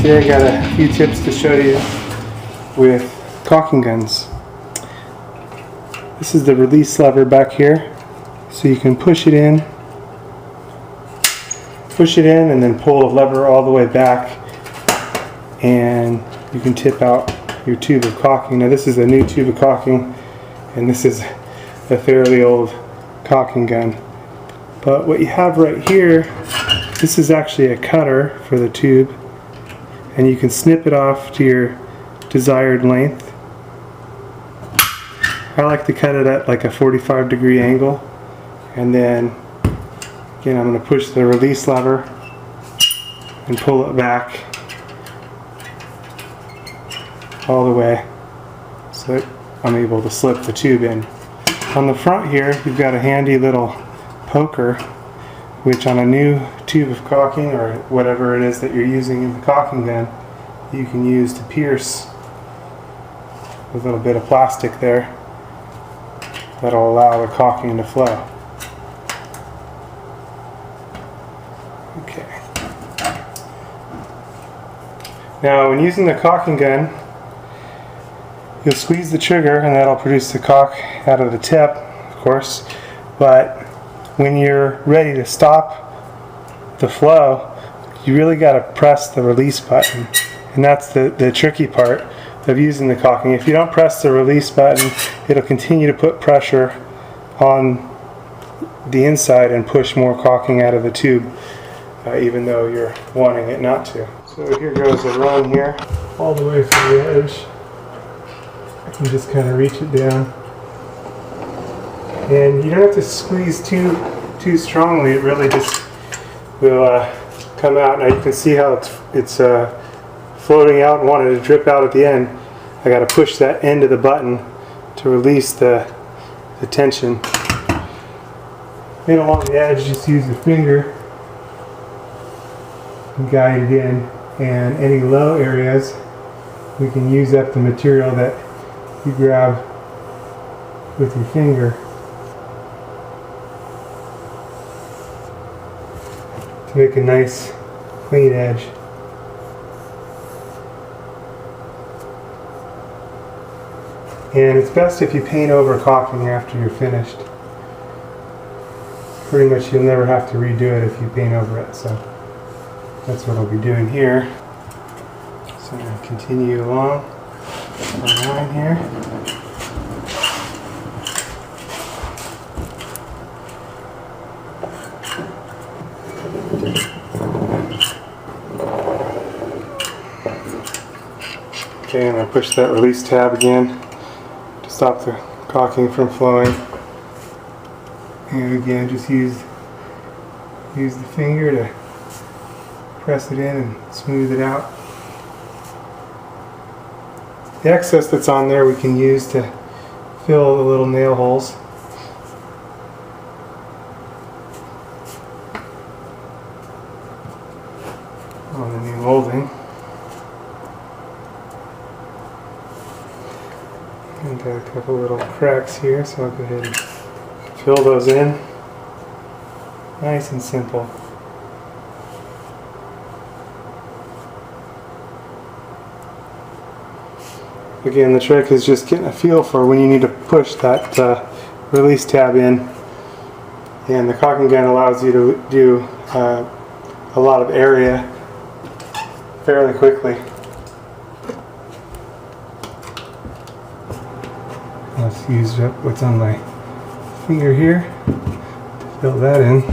Today I got a few tips to show you with caulking guns. This is the release lever back here, so you can push it in and then pull the lever all the way back and you can tip out your tube of caulking. Now this is a new tube of caulking and this is a fairly old caulking gun. But what you have right here, this is actually a cutter for the tube, and you can snip it off to your desired length. I like to cut it at like a 45-degree angle, and then again I'm going to push the release lever and pull it back all the way so that I'm able to slip the tube in. On the front here you've got a handy little poker, which on a new tube of caulking or whatever it is that you're using in the caulking gun, you can use to pierce a little bit of plastic there that'll allow the caulking to flow. Okay. Now when using the caulking gun, you'll squeeze the trigger and that'll produce the caulk out of the tip, of course, but when you're ready to stop the flow, you really got to press the release button, and that's the tricky part of using the caulking. If you don't press the release button, it'll continue to put pressure on the inside and push more caulking out of the tube, even though you're wanting it not to. So here goes a run here, all the way from the edge. I can just kind of reach it down. And you don't have to squeeze too strongly, it really just will come out. Now you can see how it's floating out and wanted to drip out at the end. I got to push that end of the button to release the tension. Then along the edge, just use the finger and guide it in, and any low areas we can use up the material that you grab with your finger to make a nice clean edge. And it's best if you paint over caulking after you're finished. Pretty much you'll never have to redo it if you paint over it, so that's what I'll be doing here. So I'm going to continue along the line here. Okay, I'm going to push that release tab again to stop the caulking from flowing. And again, just use the finger to press it in and smooth it out. The excess that's on there we can use to fill the little nail holes. On the new molding. And got a couple little cracks here, so I'll go ahead and fill those in. Nice and simple. Again, the trick is just getting a feel for when you need to push that release tab in. And the caulking gun allows you to do a lot of area fairly quickly. Let's use up what's on my finger here to fill that in.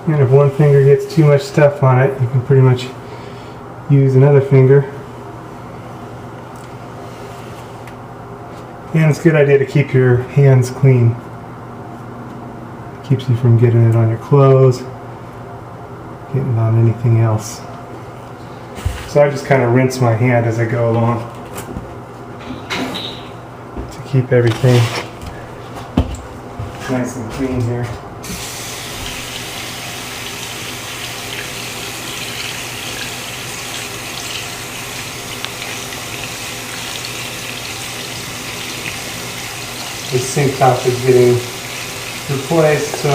And if one finger gets too much stuff on it, you can pretty much use another finger. And it's a good idea to keep your hands clean. It keeps you from getting it on your clothes, getting on anything else. So I just kind of rinse my hand as I go along to keep everything nice and clean here. The sink top is getting replaced, so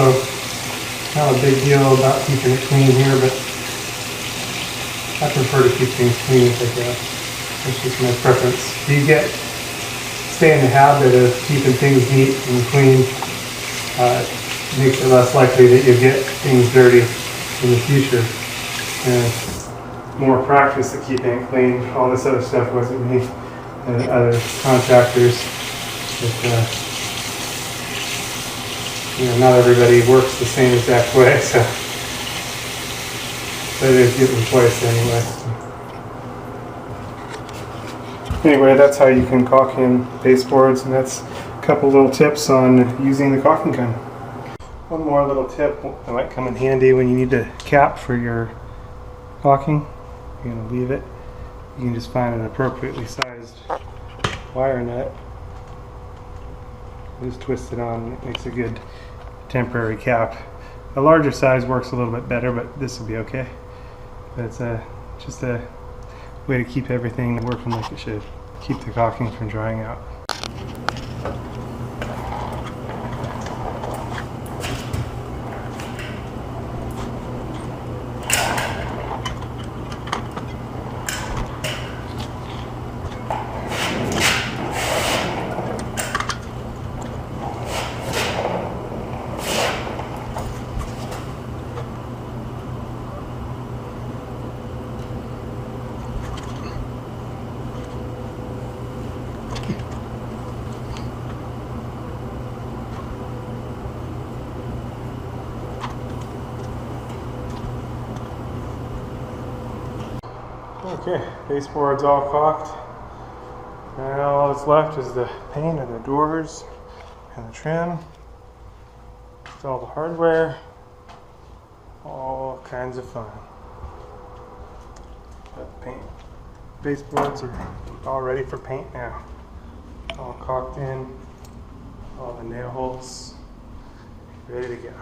not a big deal about keeping it clean here, but I prefer to keep things clean if I can. That's just my preference. If you stay in the habit of keeping things neat and clean, it makes it less likely that you'll get things dirty in the future. And more practice at keeping it clean. All this other stuff wasn't me and other contractors. But, not everybody works the same exact way, so but it is getting replaced anyway. Anyway, that's how you can caulk in baseboards, and that's a couple little tips on using the caulking gun. One more little tip that might come in handy when you need a cap for your caulking. You're going to leave it. You can just find an appropriately sized wire nut. Just twist it on, and it makes a good temporary cap. A larger size works a little bit better, but this will be okay. But it's just a way to keep everything working like it should. Keep the caulking from drying out. Okay, baseboard's all caulked. Now all that's left is the paint and the doors and the trim. Install the hardware. All kinds of fun. But paint baseboards are all ready for paint now. All caulked in, all the nail holes ready to go.